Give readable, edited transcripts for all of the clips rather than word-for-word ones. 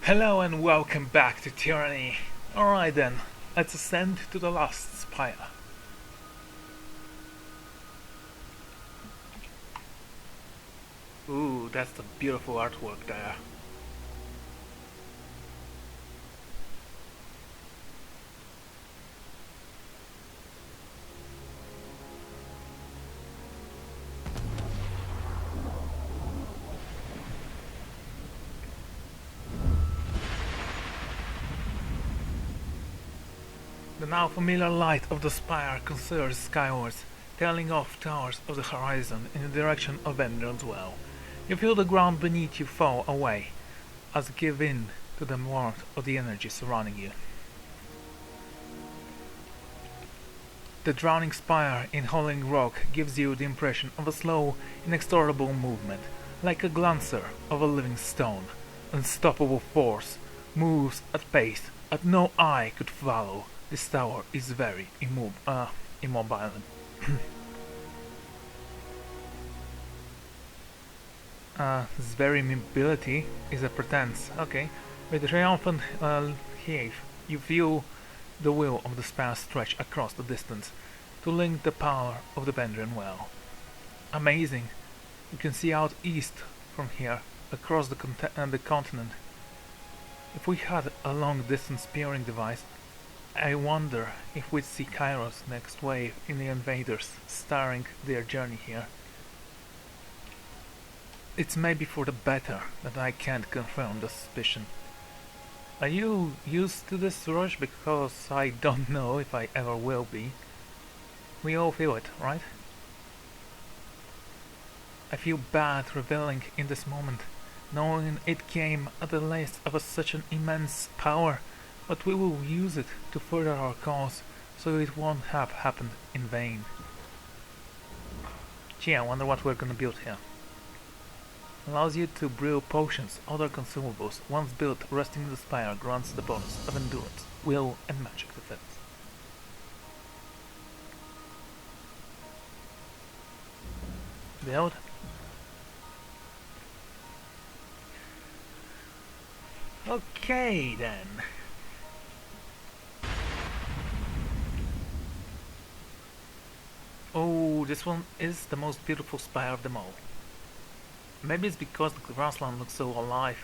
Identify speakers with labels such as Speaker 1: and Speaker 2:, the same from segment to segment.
Speaker 1: Hello and welcome back to Tyranny. Alright then, let's ascend to the last spire. Ooh, that's the beautiful artwork there. The now familiar light of the spire concerns skywards, tailing off towers of the horizon in the direction of Ender's well. You feel the ground beneath you fall away, as you give in to the warmth of the energy surrounding you. The drowning spire in hollowing rock gives you the impression of a slow, inexorable movement, like a glancer of a living stone. Unstoppable force moves at pace that no eye could follow. This tower is very immobile. This very immobility is a pretense. Okay, with a triumphant heave, you feel the will of the spire stretch across the distance to link the power of the Bendrian well. Amazing! You can see out east from here, across the continent. If we had a long-distance peering device, I wonder if we'd see Kairos' next wave in the invaders starting their journey here. It's maybe for the better that I can't confirm the suspicion. Are you used to this rush? Because I don't know if I ever will be. We all feel it, right? I feel bad reveling in this moment, knowing it came at the last of such an immense power, but we will use it to further our cause, so it won't have happened in vain. Gee, I wonder what we're gonna build here. Allows you to brew potions, other consumables. Once built, resting in the spire grants the bonus of endurance, will and magic defense. Build. Okay then. Oh, this one is the most beautiful spire of them all. Maybe it's because the grassland looks so alive.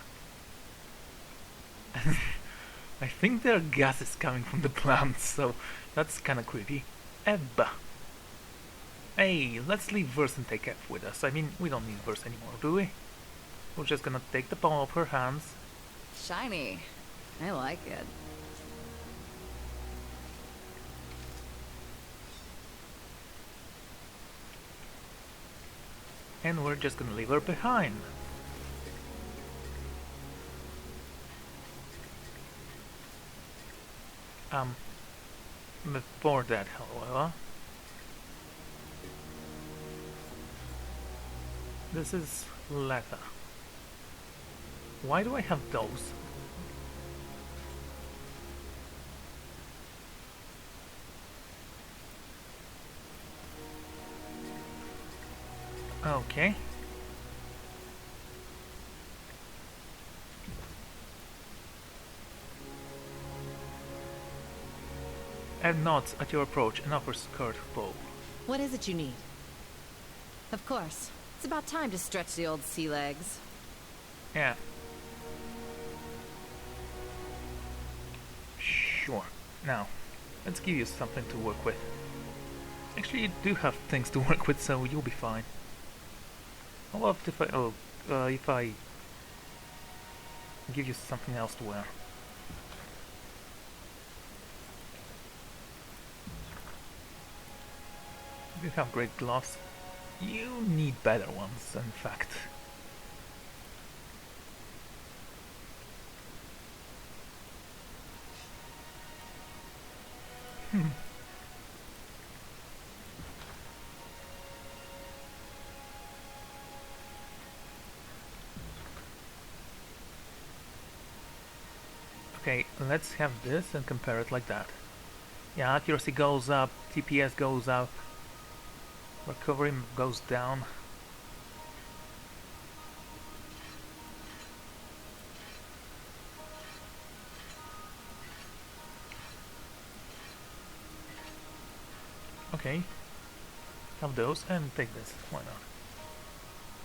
Speaker 1: I think there are gases coming from the plants, so that's kinda creepy. Ebba. Hey, let's leave Verse and take F with us. I mean, we don't need Verse anymore, do we? We're just gonna take the palm off her hands.
Speaker 2: Shiny. I like it.
Speaker 1: And we're just gonna leave her behind. Before that, however, this is leather. Why do I have those? Okay. Add nods at your approach and upper skirt bow.
Speaker 2: What is it you need? Of course. It's about time to stretch the old sea legs.
Speaker 1: Yeah. Sure. Now, let's give you something to work with. Actually, you do have things to work with, so you'll be fine. How about if I give you something else to wear? You have great gloves. You need better ones, in fact. Okay, let's have this and compare it like that. Yeah, accuracy goes up, TPS goes up, recovery goes down. Okay, have those and take this. Why not?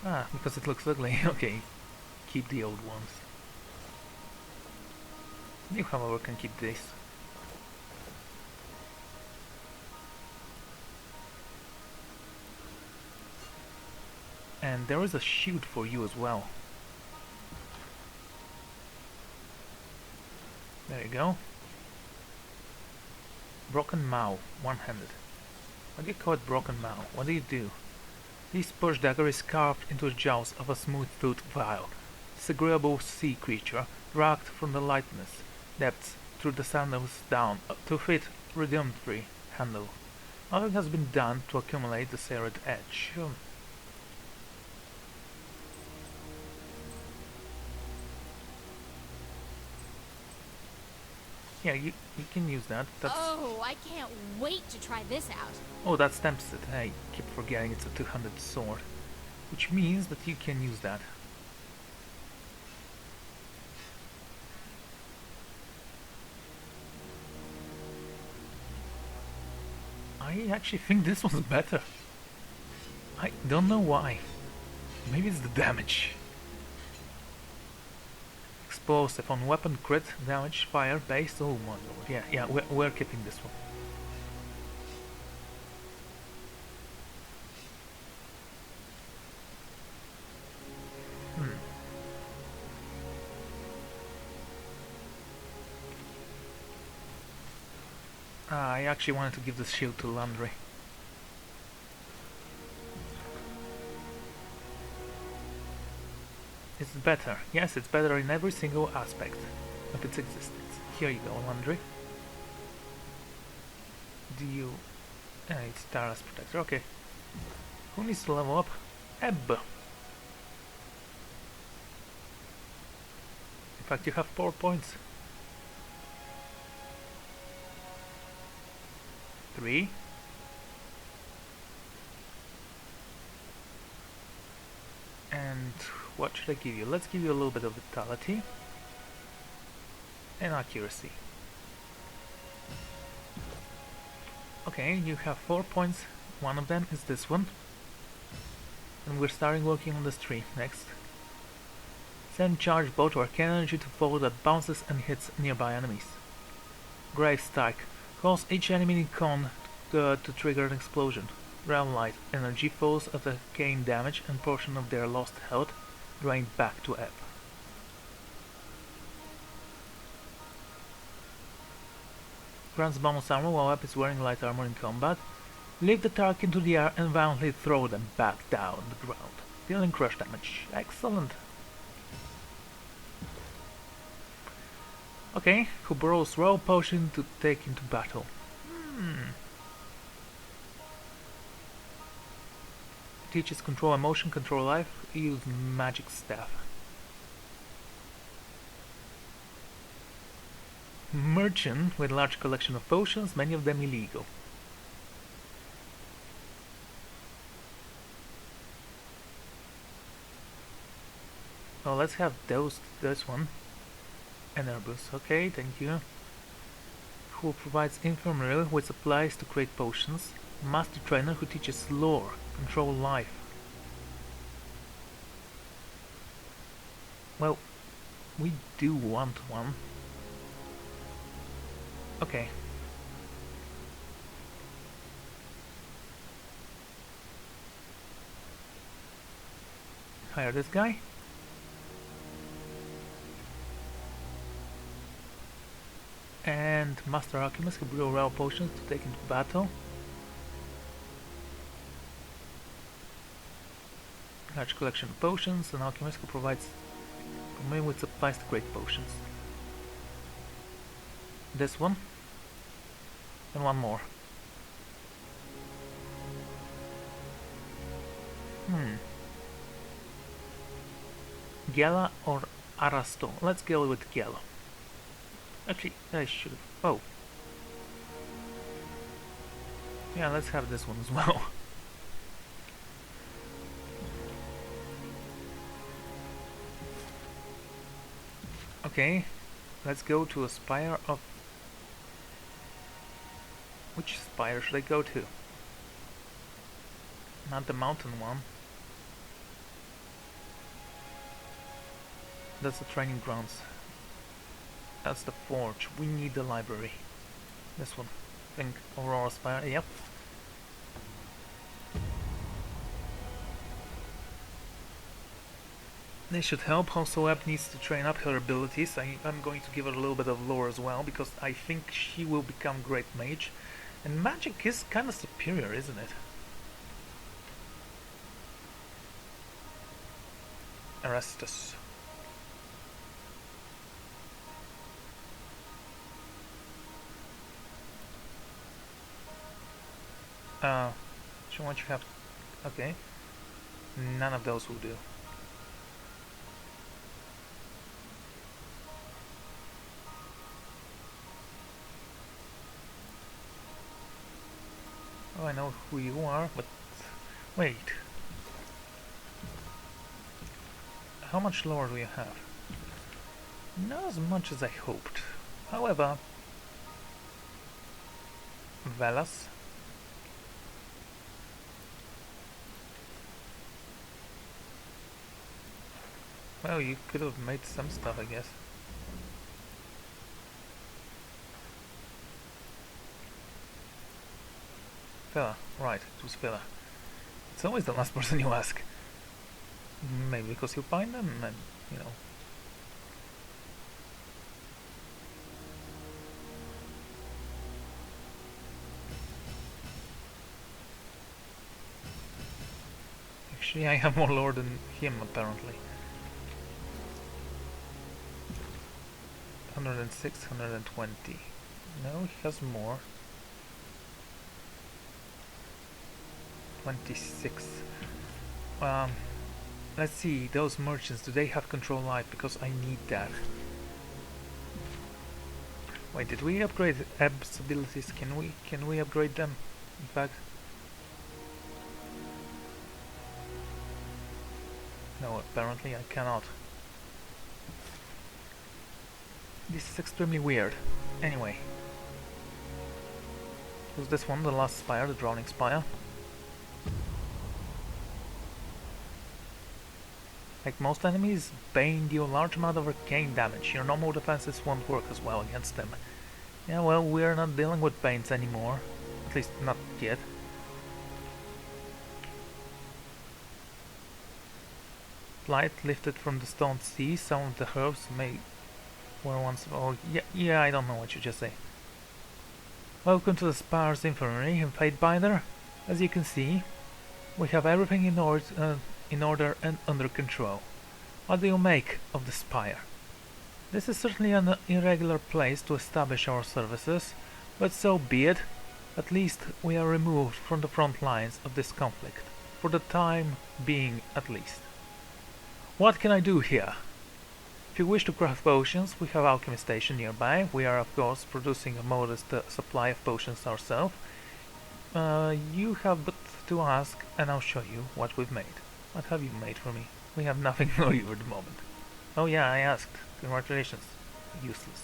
Speaker 1: Ah, because it looks ugly. Okay, keep the old ones. You, however, can keep this. And there is a shield for you as well. There you go. Broken Mao, one-handed. Why do you call it Broken Mao? What do you do? This push dagger is carved into the jaws of a smooth-toothed vial. This agreeable sea creature dragged from the lightness depths through the sandals down to fit rudimentary handle. Nothing has been done to accumulate the serrated edge. Yeah, you can use that. That's
Speaker 2: Oh, I can't wait to try this out.
Speaker 1: oh, that stamps it. I keep forgetting it's a 200 sword, which means that you can use that. I actually think this one's better. I don't know why. Maybe it's the damage. Explosive on weapon crit damage fire based. Oh my lord. Yeah, we're keeping this one. I actually wanted to give this shield to Landry. It's better. Yes, it's better in every single aspect of its existence. Here you go, Landry. Do you... it's Tara's protector, okay. Who needs to level up? Ebb. In fact, you have 4 points. 3. And what should I give you? Let's give you a little bit of vitality and accuracy. Okay, you have 4 points. One of them is this one. And we're starting working on this tree next. Send charge bolt or arcane energy to foe that bounces and hits nearby enemies. Grave Strike. Cause each enemy in con to trigger an explosion. Realm Light. Energy foes at a gain damage and portion of their lost health drained back to Ebb. Grants bonus armor while Ebb is wearing light armor in combat. Lift the target into the air and violently throw them back down the ground, dealing crush damage. Excellent. Okay, who borrows raw potion to take into battle? Teaches control emotion, control life, use magic staff. Merchant with large collection of potions, many of them illegal. Well, let's have this one. Enerbus, okay, thank you. Who provides infirmary with supplies to create potions. Master trainer who teaches lore, control life. Well, we do want one. Okay. Hire this guy. And Master Alchemist who brew raw potions to take into battle. Large collection of potions, an alchemist who provides me with supplies to create potions. This one. And one more. Gela or Arasto? Let's go with Gela. Actually, I should have... Oh. Yeah, let's have this one as well. Okay, let's go to a spire of... Which spire should I go to? Not the mountain one. That's the training grounds. That's the forge. We need the library. This one. I think Aurora Spire. Yep. This should help. Also, Ebb needs to train up her abilities. I'm going to give her a little bit of lore as well, because I think she will become great mage. And magic is kind of superior, isn't it? Erastus. So what you have? Okay. None of those will do. Oh, I know who you are, but wait. How much lore do you have? Not as much as I hoped. However, Velas. Well, you could have made some stuff, I guess. Fella, right, it was Fella. It's always the last person you ask. Maybe because you find them and, you know. Actually, I have more lore than him, apparently. 106, 120. No, he has more. 26. Let's see, those merchants, do they have control light? Because I need that. Wait, did we upgrade Ebb's abilities? Can we upgrade them? In fact, no, apparently I cannot. This is extremely weird. Anyway, who's this one? The last spire, the drowning spire. Like most enemies, Bane deal a large amount of arcane damage. Your normal defenses won't work as well against them. Yeah, well, we're not dealing with Banes anymore. At least not yet. Light lifted from the stone sea. Some of the herbs were once... Oh, yeah, I don't know what you just say. Welcome to the Spire's Infirmary in Fatebinder. As you can see, we have everything in order and under control. What do you make of the Spire? This is certainly an irregular place to establish our services, but so be it. At least we are removed from the front lines of this conflict, for the time being at least. What can I do here? If you wish to craft potions, we have Alchemy Station nearby. We are of course producing a modest supply of potions ourselves. You have but to ask and I'll show you what we've made. What have you made for me? We have nothing for you at the moment. Oh yeah, I asked. Congratulations. Useless.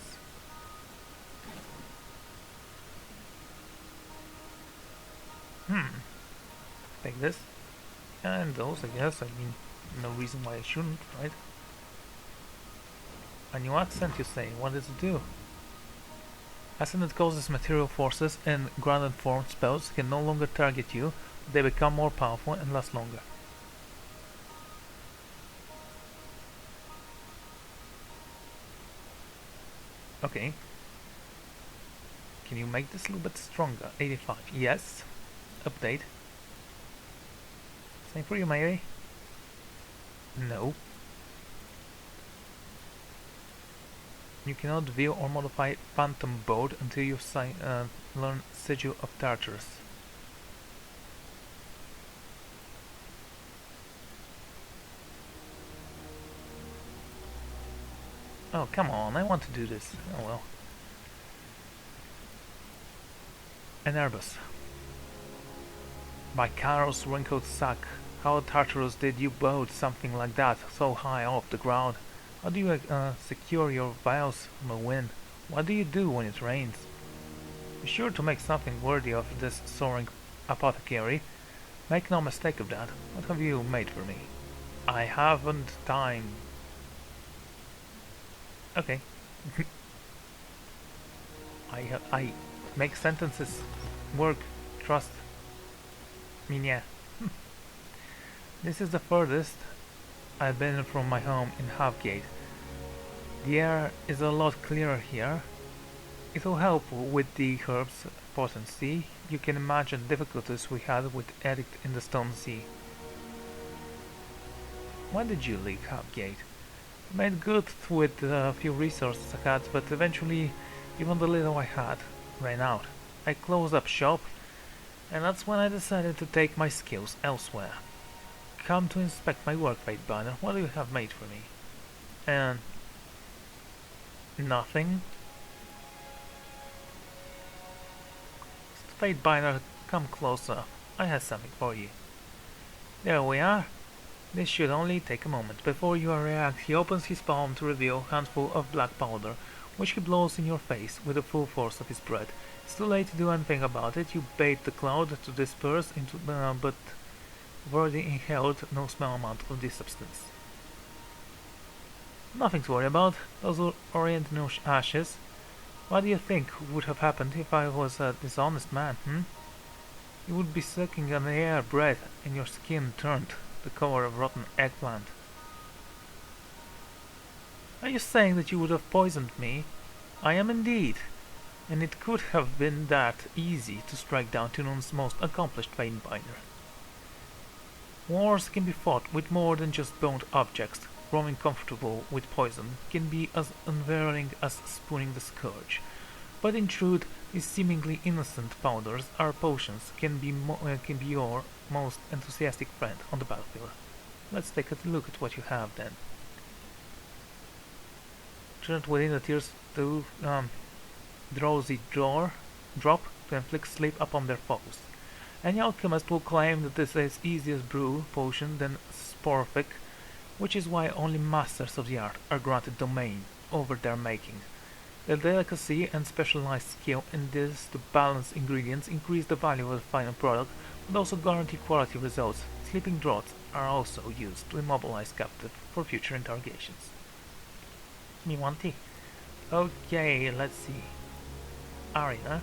Speaker 1: Take this. And those, I guess. I mean, no reason why I shouldn't, right? A new accent, you say. What does it do? Accent causes material forces and grounded form spells can no longer target you. They become more powerful and last longer. Okay. Can you make this a little bit stronger? 85. Yes. Update. Same for you, Mary. No. You cannot view or modify Phantom Boat until you learn Sigil of Tartarus. Oh, come on, I want to do this. Oh well. Enerbus. By Chaos wrinkled sack, how Tartarus did you boat something like that, so high off the ground? How do you secure your vials from a wind? What do you do when it rains? Be sure to make something worthy of this soaring apothecary. Make no mistake of that. What have you made for me? I haven't time. Okay. I make sentences work. Trust. I mean, yeah. This is the furthest I've been from my home in Halfgate. The air is a lot clearer here. It will help with the herb's potency. You can imagine difficulties we had with Edict in the Stone Sea. When did you leave Halfgate? I made good with the few resources I had, but eventually even the little I had ran out. I closed up shop, and that's when I decided to take my skills elsewhere. Come to inspect my work, Fate Banner. What do you have made for me? And nothing. Fate Binder, come closer. I have something for you. There we are. This should only take a moment. Before you react, he opens his palm to reveal a handful of black powder, which he blows in your face with the full force of his breath. It's too late to do anything about it. You bait the cloud to disperse into, but you've already inhaled no small amount of this substance. Nothing to worry about. Those are oriental ashes. What do you think would have happened if I was a dishonest man, You would be sucking an air breath and your skin turned the color of rotten eggplant. Are you saying that you would have poisoned me? I am indeed. And it could have been that easy to strike down Tunon's most accomplished Fatebinder. Wars can be fought with more than just burned objects. Growing comfortable with poison can be as unwearing as spooning the scourge. But in truth, these seemingly innocent powders are potions can be your most enthusiastic friend on the battlefield. Let's take a look at what you have then. Turned within the tears to drowsy drop to inflict sleep upon their foes. Any alchemist will claim that this is easiest brew potion than Sporfic, which is why only masters of the art are granted domain over their making. The delicacy and specialized skill in this to balance ingredients increase the value of the final product, but also guarantee quality results. Sleeping draughts are also used to immobilize captive for future interrogations. Me want tea. Okay, let's see. Arena.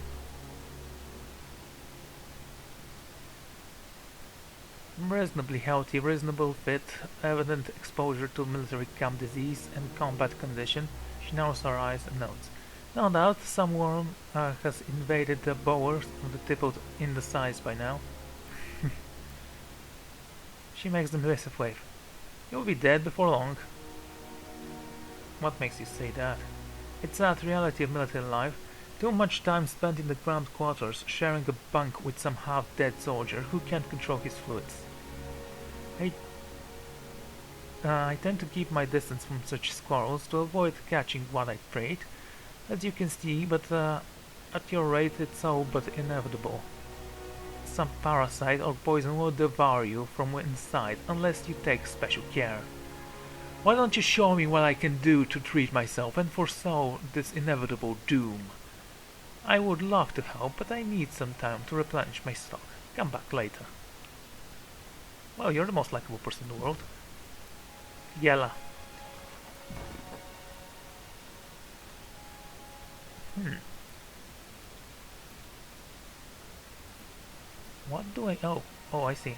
Speaker 1: Reasonably healthy, reasonable fit, evident exposure to military camp disease and combat condition. She narrows her eyes and notes. No doubt someone has invaded the bowers of the tippled in the size by now. She makes the invasive wave. You'll be dead before long. What makes you say that? It's that reality of military life. Too much time spent in the cramped quarters, sharing a bunk with some half-dead soldier who can't control his fluids. I tend to keep my distance from such squirrels to avoid catching what I preyed, as you can see, but at your rate it's so but inevitable. Some parasite or poison will devour you from inside unless you take special care. Why don't you show me what I can do to treat myself and forestall this inevitable doom? I would love to help, but I need some time to replenish my stock. Come back later. Well, you're the most likable person in the world. Yella. What do I... Oh, I see.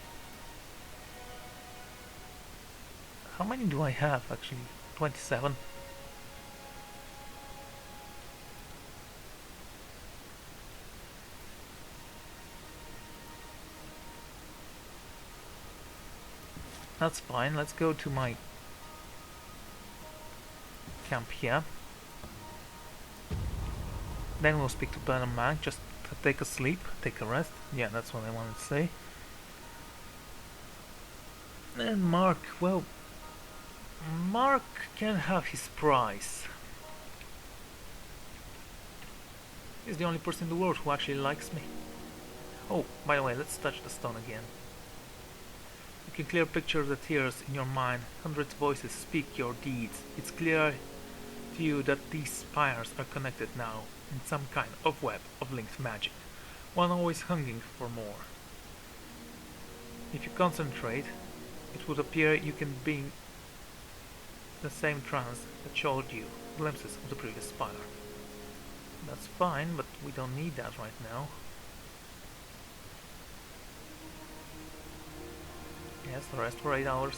Speaker 1: How many do I have, actually? 27? That's fine, let's go to my camp here. Then we'll speak to Ben and Mac, just to take a sleep, take a rest. Yeah, that's what I wanted to say. And Mark, well... Mark can have his price. He's the only person in the world who actually likes me. Oh, by the way, let's touch the stone again. You can clearly picture the tears in your mind. Hundreds of voices speak your deeds. It's clear to you that these spires are connected now in some kind of web of linked magic, one always hungering for more. If you concentrate, it would appear you can be in the same trance that showed you glimpses of the previous spider. That's fine, but we don't need that right now. Yes, the rest for 8 hours.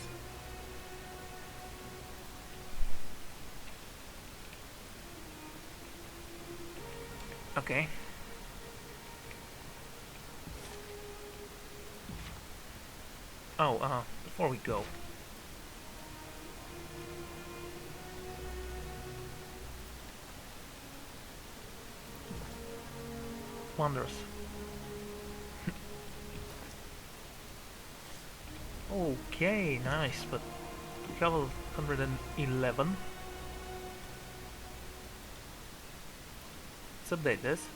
Speaker 1: Okay. Oh, before we go. Wonders. Okay, nice, but level 111. Let's update this.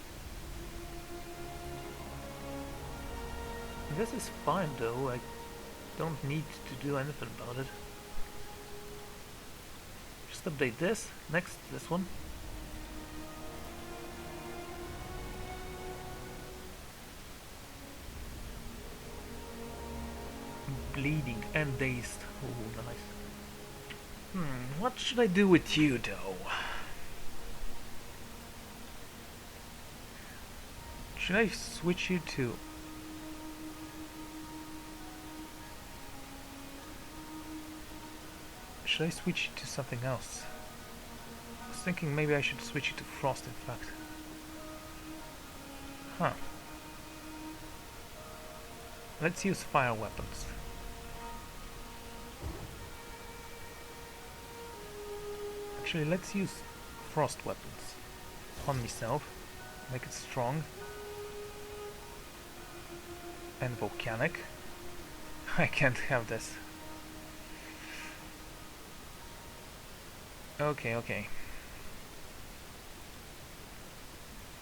Speaker 1: This is fine though, I don't need to do anything about it. Just update this, next this one. Bleeding and dazed. Oh, nice. What should I do with you though? Should I switch you to... Should I switch you to something else? I was thinking maybe I should switch you to Frost, in fact. Huh. Let's use fire weapons. Actually, let's use frost weapons on myself. Make it strong. And volcanic. I can't have this. Okay.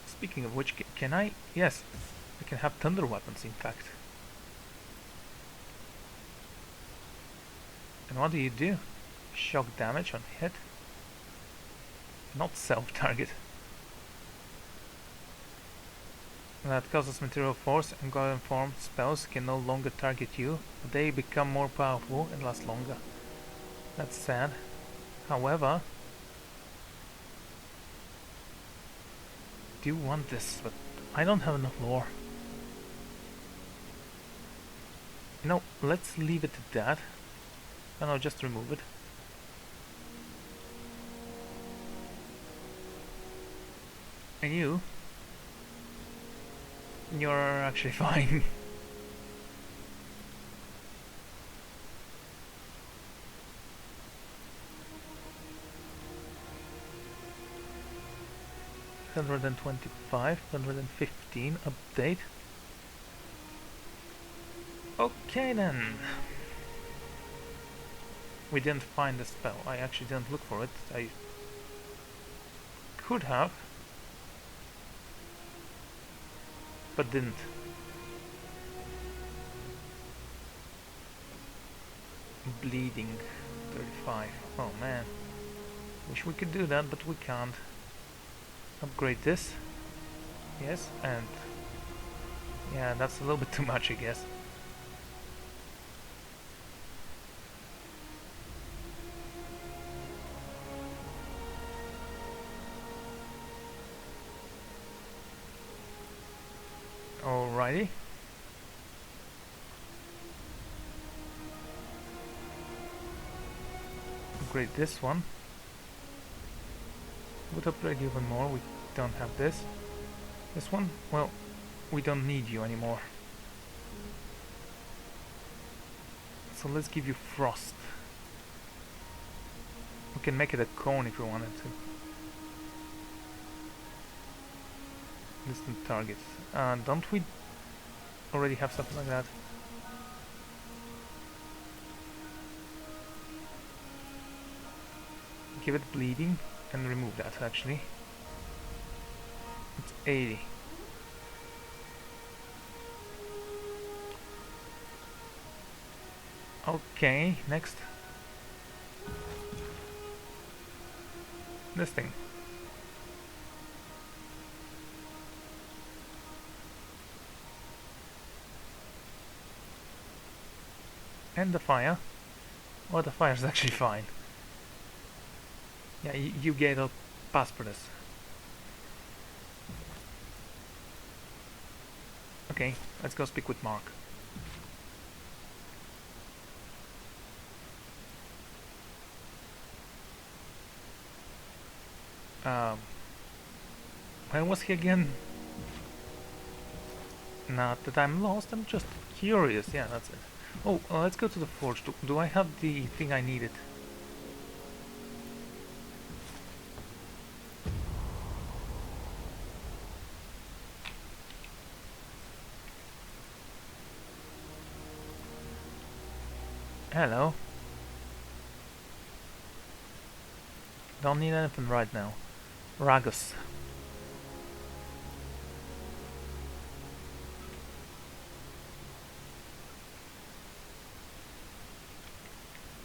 Speaker 1: Speaking of which, can I? Yes, I can have thunder weapons, in fact. And what do you do? Shock damage on hit? Not self-target. That causes material force, and golden form spells can no longer target you, but they become more powerful and last longer. That's sad. However, I do want this, but I don't have enough lore. You know, let's leave it at that. And I'll just remove it. And you're actually fine. $125, 115 update. Okay then. We didn't find the spell. I actually didn't look for it. I could have, but didn't. Bleeding 35. Oh man. Wish we could do that, but we can't. Upgrade this. Yes, and yeah, that's a little bit too much, I guess. Alrighty. Upgrade this one. Would upgrade even more. We don't have this. This one, well, we don't need you anymore. So let's give you frost. We can make it a cone if we wanted to. Distant targets. Don't we already have something like that? Give it bleeding and remove that actually. It's 80. Okay, next. This thing. And the fire. Oh, the fire's actually fine. Yeah, you get a pass for this. Okay, let's go speak with Mark. Um, where was he again? Not that I'm lost, I'm just curious. Yeah, that's it. Oh, let's go to the forge. Do I have the thing I needed? Hello. Don't need anything right now. Ragus.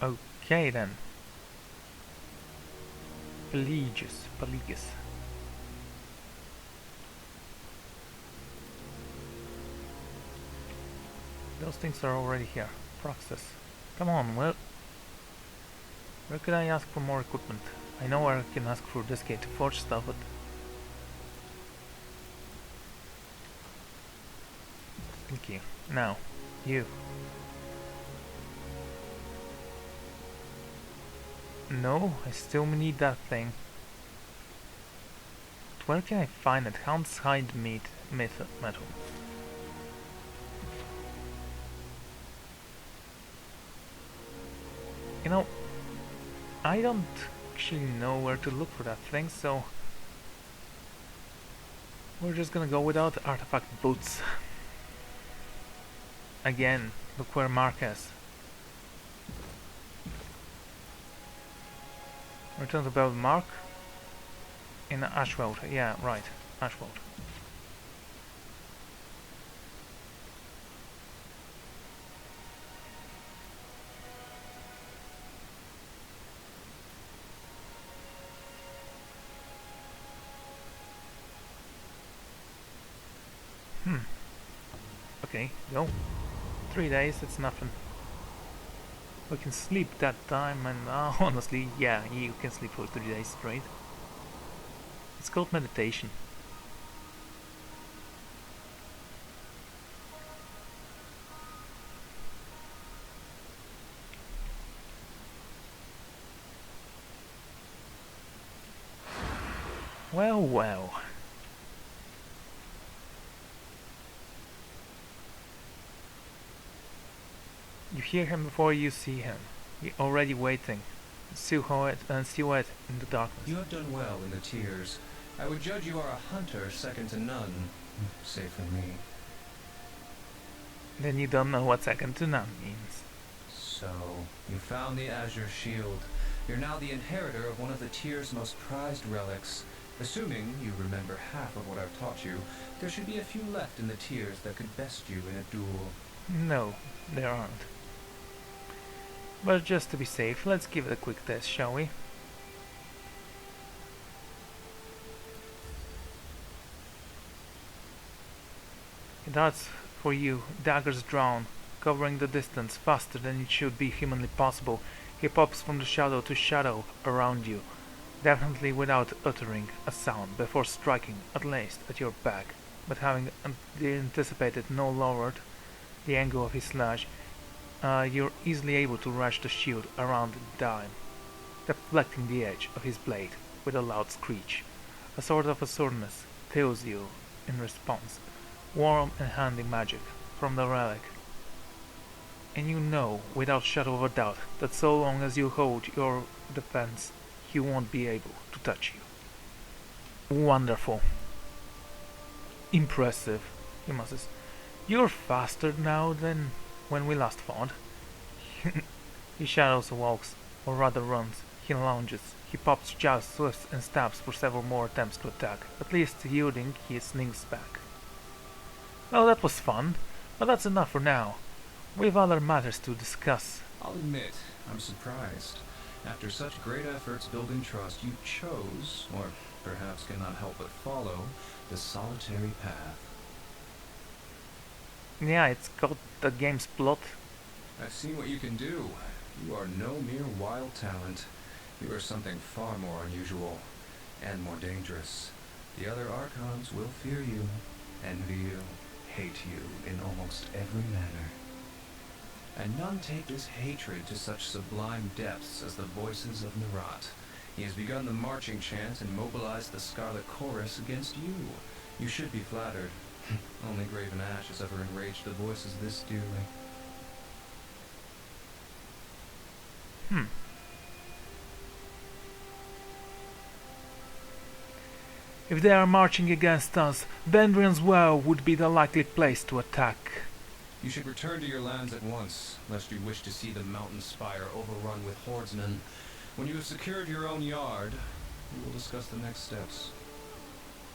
Speaker 1: Okay then. Pelagius. Those things are already here. Process. Come on, where could I ask for more equipment? I know where I can ask for this gate to forge stuff, but... Thank you. Now, you. No, I still need that thing. But where can I find it? Hound's hide metal. You know, I don't actually know where to look for that thing, so we're just gonna go without artifact boots. Again, look where Mark is. Return to Bell Mark in Ashwold. Yeah, right, Ashwold. Okay, go. 3 days, it's nothing. We can sleep that time, and honestly, yeah, you can sleep for 3 days straight. It's called meditation. Well, well. You hear him before you see him. He's already waiting, silhouette in the darkness.
Speaker 3: You have done well in the tears. I would judge you are a hunter second to none, save for me.
Speaker 1: Then you don't know what second to none means.
Speaker 3: So, you found the Azure Shield. You're now the inheritor of one of the Tyr's most prized relics. Assuming you remember half of what I've taught you, there should be a few left in the Tyrs that could best you in a duel.
Speaker 1: No, there aren't. But just to be safe, let's give it a quick test, shall we? Darts for you, daggers drawn, covering the distance faster than it should be humanly possible. He pops from the shadow to shadow around you, definitely without uttering a sound before striking at least at your back, but having anticipated no lowered the angle of his slash, you're easily able to rush the shield around the dime, deflecting the edge of his blade with a loud screech. A sort of assuredness tells you in response, warm and handy magic from the relic, and you know without shadow of a doubt that so long as you hold your defense, he won't be able to touch you. Wonderful. Impressive, he musses. You're faster now than when we last fought. He shadows walks, or rather runs. He lunges. He pops jabs, swifts, and stabs for several more attempts to attack, at least yielding he slinks back. Well, that was fun, but that's enough for now. We've other matters to discuss.
Speaker 3: I'll admit, I'm surprised. After such great efforts building trust, you chose, or perhaps cannot help but follow, the solitary path.
Speaker 1: Yeah, it's got the game's plot.
Speaker 3: I've seen what you can do. You are no mere wild talent. You are something far more unusual, and more dangerous. The other Archons will fear you, envy you, hate you in almost every manner. And none take this hatred to such sublime depths as the voices of Nerat. He has begun the marching chant and mobilized the Scarlet Chorus against you. You should be flattered. Only Graven Ash has ever enraged the voices this dearly.
Speaker 1: If they are marching against us, Vendrian's Well would be the likely place to attack.
Speaker 3: You should return to your lands at once, lest you wish to see the mountain spire overrun with hordemen. When you have secured your own yard, we will discuss the next steps.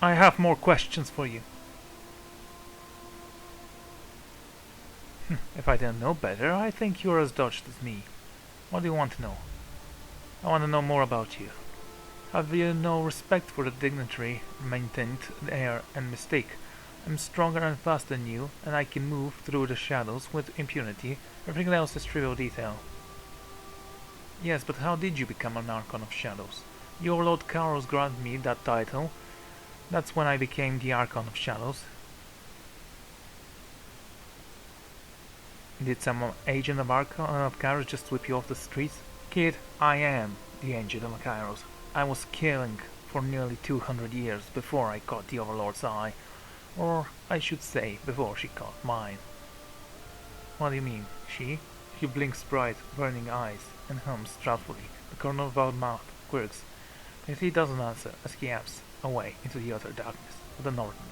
Speaker 1: I have more questions for you. If I didn't know better, I think you're as dodged as me. What do you want to know? I want to know more about you. Have you no respect for the dignitary, maintained air and mystique? I'm stronger and faster than you, and I can move through the shadows with impunity. Everything else is trivial detail. Yes, but how did you become an Archon of Shadows? Your Lord Karos granted me that title. That's when I became the Archon of Shadows. Did some agent of Kairos just sweep you off the streets? Kid, I am the agent of Kairos. I was killing for nearly 200 years before I caught the Overlord's eye. Or, I should say, before she caught mine. What do you mean, she? He blinks bright, burning eyes, and hums doubtfully. The corner of our mouth quirks, but he doesn't answer as he yaps away into the utter darkness of the northerness.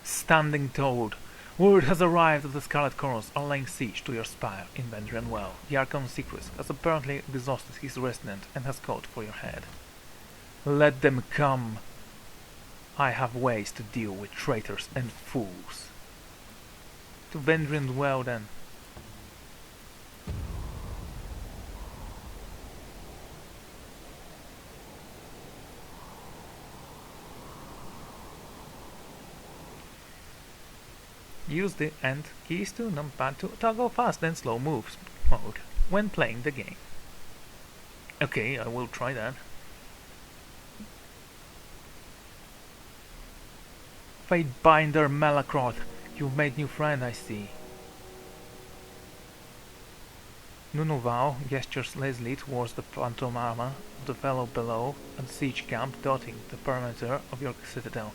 Speaker 1: Standing Toad. Word has arrived that the Scarlet Chorus are laying siege to your spire in Vendrian Well. The Archon Secret has apparently exhausted his resident and has called for your head. Let them come. I have ways to deal with traitors and fools. To Vendrian Well then. Use the End keys to numpad to toggle fast and slow moves mode when playing the game. Okay, I will try that. Fatebinder Malacroth, you've made new friend, I see. Nunuvau gestures lazily towards the pantomima of the fellow below at the siege camp dotting the perimeter of your citadel.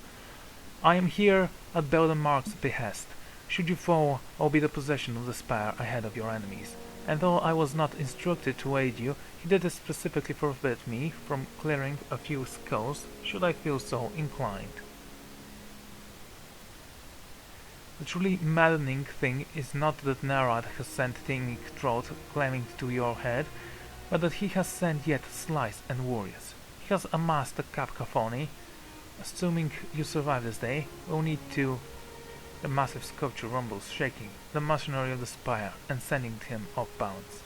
Speaker 1: I am here at Beldenmark's behest. Should you fall, I'll be the possession of the spire ahead of your enemies. And though I was not instructed to aid you, he did specifically forbid me from clearing a few skulls, should I feel so inclined. The truly maddening thing is not that Narad has sent Thinging Throat climbing to your head, but that he has sent yet Slice and Warriors. He has amassed a cacophony. Assuming you survive this day, we'll need to... The massive sculpture rumbles, shaking the machinery of the spire and sending him off bounds.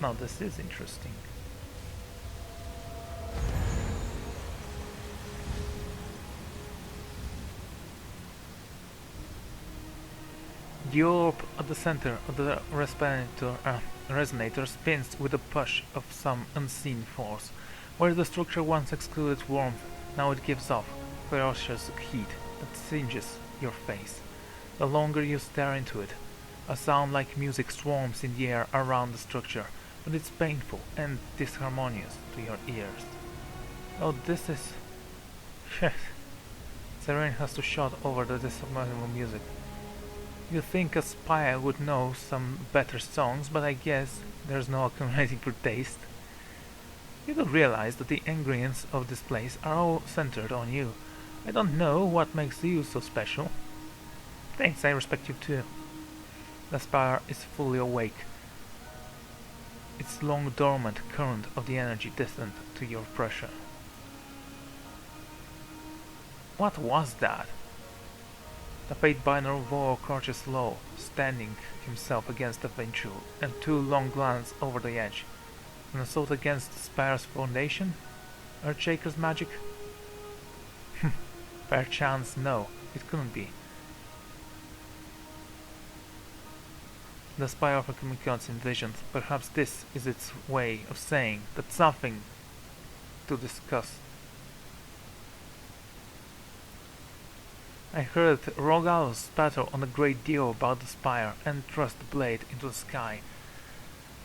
Speaker 1: Now this is interesting. The orb at the center of the resonator spins with the push of some unseen force. Where the structure once excluded warmth, now it gives off ferocious heat that singes your face. The longer you stare into it, a sound like music swarms in the air around the structure, but it's painful and disharmonious to your ears. Oh, this is... shit. Tyranny has to shout over the disharmonious music. You think a spy would know some better songs, but I guess there's no accumulating for taste. You don't realize that the ingredients of this place are all centered on you. I don't know what makes you so special. Thanks, I respect you too. The spire is fully awake. Its long dormant current of the energy distant to your pressure. What was that? The fate binder wore crouches low, standing himself against the venture, and two long glance over the edge. An assault against the spire's foundation? Earthshaker's magic? Perchance no, it couldn't be. The spire communicates in visions. Perhaps this is its way of saying that something to discuss. I heard Rogal spatter on a great deal about the spire and thrust the blade into the sky.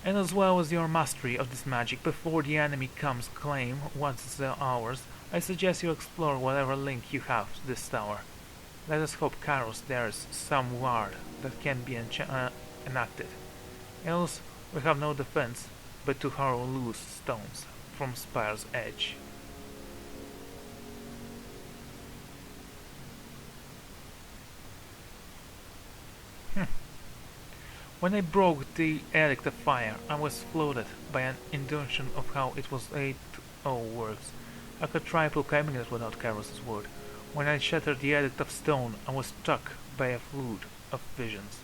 Speaker 1: And as well as your mastery of this magic, before the enemy comes claim what's ours, I suggest you explore whatever link you have to this tower. Let us hope Kairos there is some ward that can be enacted. Else we have no defense but to hurl loose stones from spire's edge. When I broke the edict of fire, I was flooded by an intuition of how it was 8-0 works. I could try proclaiming it without Kairos' word. When I shattered the edict of stone, I was struck by a flood of visions.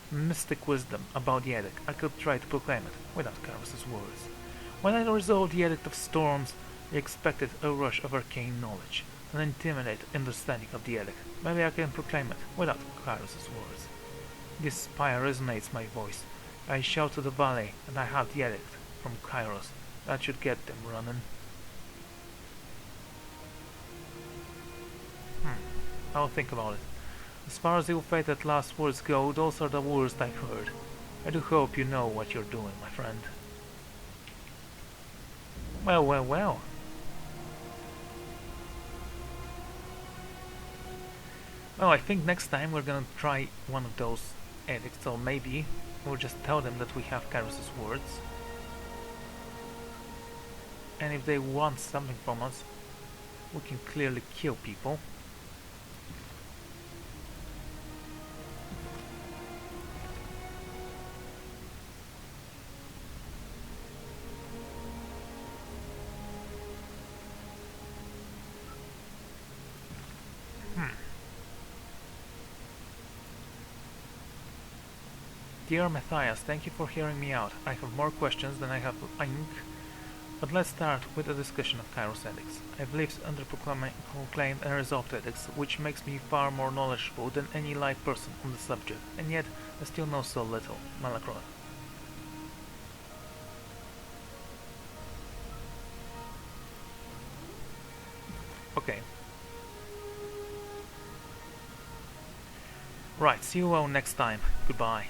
Speaker 1: Mystic wisdom about the edict, I could try to proclaim it without Kairos' words. When I resolved the edict of storms, I expected a rush of arcane knowledge, an intimidate understanding of the edict. Maybe I can proclaim it without Kairos' words. This spire resonates my voice. I shout to the valley, and I have the edict from Kairos. That should get them running. I'll think about it. As far as ill-fated last words go, those are the worst I heard. I do hope you know what you're doing, my friend. Well, well, well. Well, I think next time we're gonna try one of those edicts, or maybe we'll just tell them that we have Kairos' words. And if they want something from us, we can clearly kill people. Dear Matthias, thank you for hearing me out. I have more questions than I have ink, but let's start with a discussion of Kairos edicts. I've lived under proclaimed and resolved edicts, which makes me far more knowledgeable than any live person on the subject, and yet I still know so little. Malacron. Okay. Right, see you all next time. Goodbye.